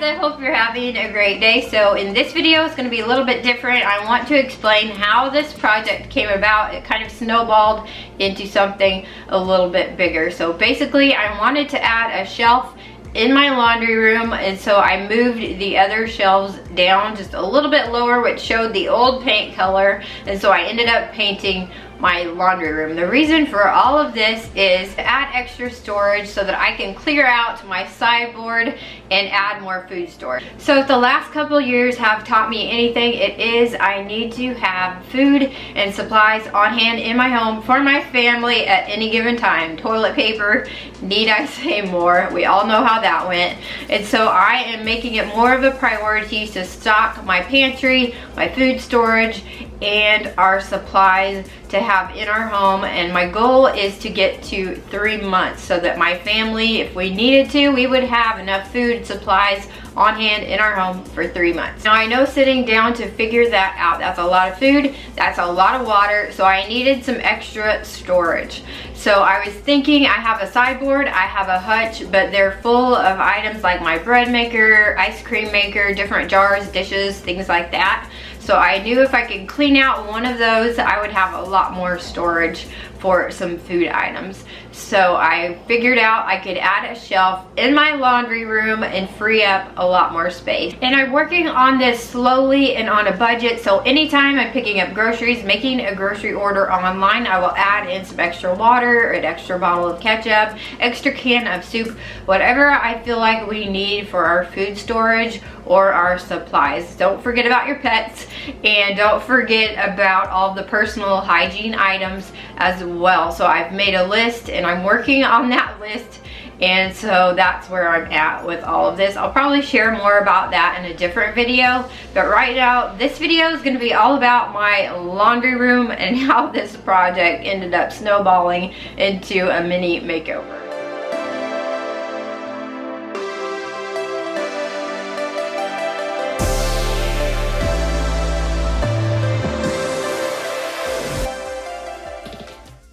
guys, I hope you're having a great day. So in this video, it's going to be a little bit different. I want to explain how this project came about. It kind of snowballed into something a little bit bigger. So basically, I wanted to add a shelf in my laundry room, and so I moved the other shelves down just a little bit lower, which showed the old paint color, and so I ended up painting my laundry room. The reason for all of this is to add extra storage so that I can clear out my sideboard and add more food storage. So if the last couple years have taught me anything, it is I need to have food and supplies on hand in my home for my family at any given time. Toilet paper, need I say more? We all know how that went. And so I am making it more of a priority to stock my pantry, my food storage, and our supplies to have in our home. And my goal is to get to 3 months so that my family, if we needed to, we would have enough food and supplies on hand in our home for 3 months. Now I know sitting down to figure that out, that's a lot of food, that's a lot of water, so I needed some extra storage. So I was thinking, I have a sideboard, I have a hutch, but they're full of items like my bread maker, ice cream maker, different jars, dishes, things like that. So I knew if I could clean out one of those, I would have a lot more storage for some food items. So I figured out I could add a shelf in my laundry room and free up a lot more space. And I'm working on this slowly and on a budget, so anytime I'm picking up groceries, making a grocery order online, I will add in some extra water, an extra bottle of ketchup, extra can of soup, whatever I feel like we need for our food storage or our supplies. Don't forget about your pets, and don't forget about all the personal hygiene items as well. So I've made a list and I'm working on that list, and so that's where I'm at with all of this. I'll probably share more about that in a different video, but right now this video is going to be all about my laundry room and how this project ended up snowballing into a mini makeover.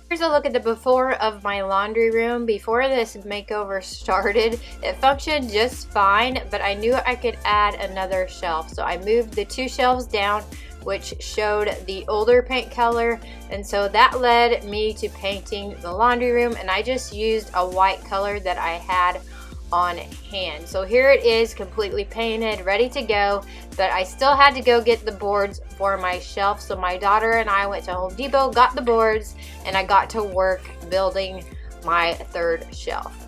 Here's a look at the before of my laundry room. Before this makeover started, it functioned just fine, but I knew I could add another shelf. So I moved the 2 shelves down, which showed the older paint color, and so that led me to painting the laundry room, and I just used a white color that I had on hand. So here it is, completely painted, ready to go, but I still had to go get the boards for my shelf. So my daughter and I went to Home Depot, got the boards, and I got to work building my 3rd shelf.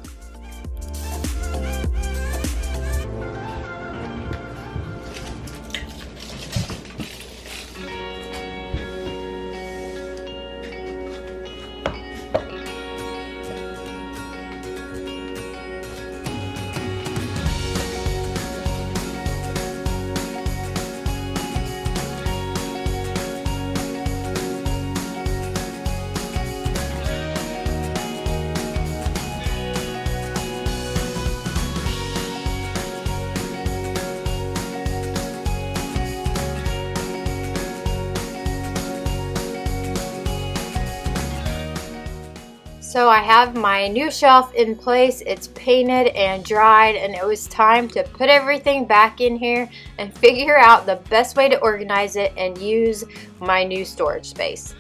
So I have my new shelf in place. It's painted and dried, and it was time to put everything back in here and figure out the best way to organize it and use my new storage space.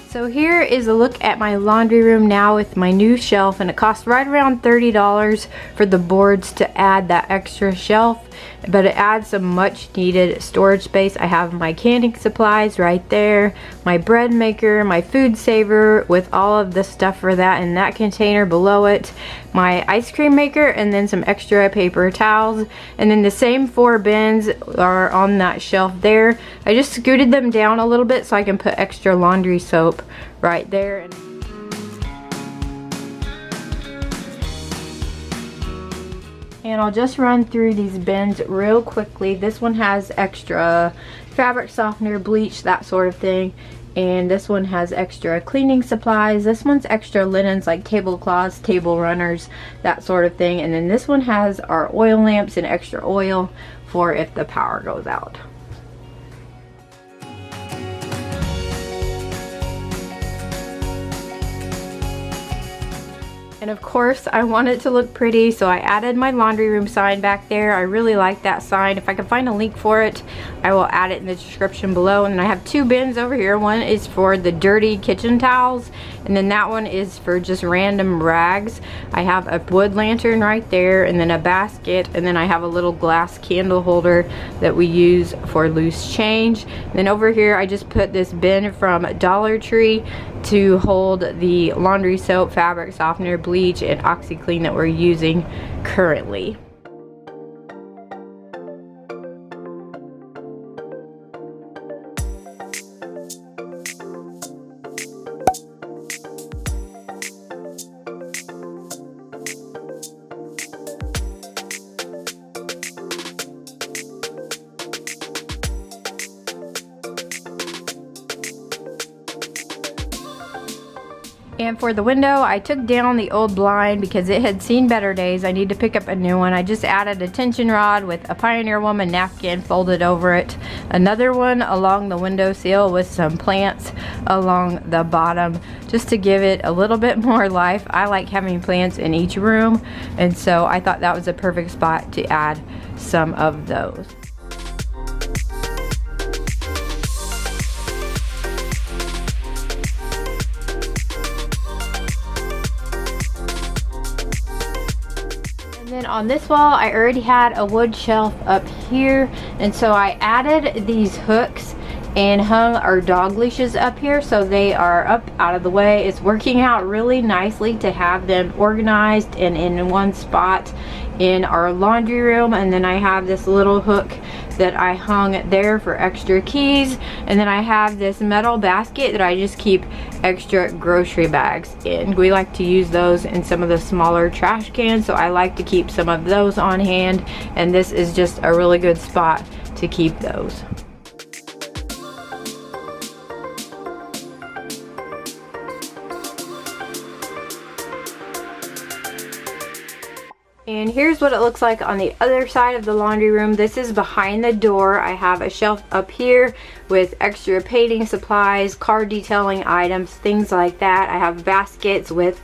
So here is a look at my laundry room now with my new shelf, and it cost right around $30 for the boards to add that extra shelf, but it adds some much needed storage space. I have my canning supplies right there, my bread maker, my food saver with all of the stuff for that in that container below it, my ice cream maker, and then some extra paper towels, and then the same 4 bins are on that shelf there. I just scooted them down a little bit so I can put extra laundry soap right there. And I'll just run through these bins real quickly. This one has extra fabric softener, bleach, that sort of thing. And this one has extra cleaning supplies. This one's extra linens like tablecloths, table runners, that sort of thing. And then this one has our oil lamps and extra oil for if the power goes out. And of course, I want it to look pretty, so I added my laundry room sign back there. I really like that sign. If I can find a link for it, I will add it in the description below. And then I have two bins over here. One is for the dirty kitchen towels, and then that one is for just random rags. I have a wood lantern right there, and then a basket, and then I have a little glass candle holder that we use for loose change. And then over here, I just put this bin from Dollar Tree to hold the laundry soap, fabric softener, bleach, and OxiClean that we're using currently. And for the window, I took down the old blind because it had seen better days. I need to pick up a new one. I just added a tension rod with a Pioneer Woman napkin folded over it. Another one along the windowsill with some plants along the bottom just to give it a little bit more life. I like having plants in each room, and so I thought that was a perfect spot to add some of those. And then on this wall, I already had a wood shelf up here, and so I added these hooks and hung our dog leashes up here so they are up out of the way. It's working out really nicely to have them organized and in one spot in our laundry room. And then I have this little hook that I hung there for extra keys, and then I have this metal basket that I just keep extra grocery bags in. We like to use those in some of the smaller trash cans, so I like to keep some of those on hand, and this is just a really good spot to keep those. And here's what it looks like on the other side of the laundry room. This is behind the door. I have a shelf up here with extra painting supplies, car detailing items, things like that. I have baskets with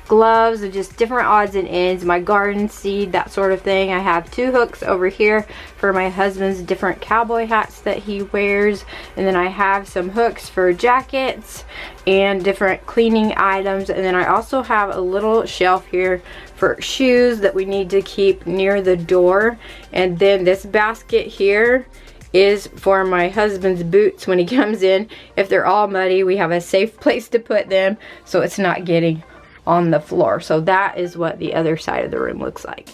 gloves and just different odds and ends, my garden seed, that sort of thing. I have two hooks over here for my husband's different cowboy hats that he wears, and then I have some hooks for jackets and different cleaning items. And then I also have a little shelf here for shoes that we need to keep near the door. And then this basket here is for my husband's boots when he comes in. If they're all muddy, we have a safe place to put them so it's not getting on the floor. So that is what the other side of the room looks like.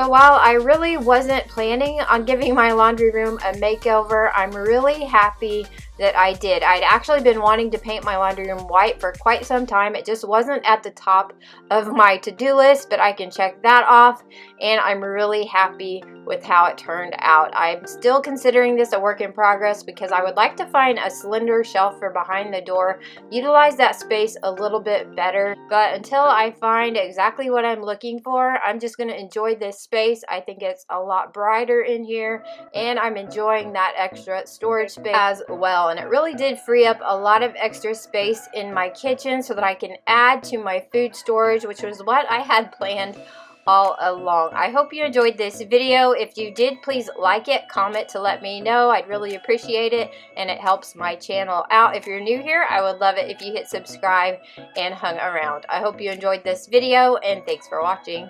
So while I really wasn't planning on giving my laundry room a makeover, I'm really happy that I did. I'd actually been wanting to paint my laundry room white for quite some time. It just wasn't at the top of my to-do list, but I can check that off, and I'm really happy with how it turned out. I'm still considering this a work in progress because I would like to find a slender shelf for behind the door, utilize that space a little bit better, but until I find exactly what I'm looking for, I'm just going to enjoy this space. I think it's a lot brighter in here, and I'm enjoying that extra storage space as well. And it really did free up a lot of extra space in my kitchen so that I can add to my food storage, which was what I had planned all along. I hope you enjoyed this video. If you did, please like it, comment to let me know. I'd really appreciate it, and it helps my channel out. If you're new here, I would love it if you hit subscribe and hung around. I hope you enjoyed this video, and thanks for watching.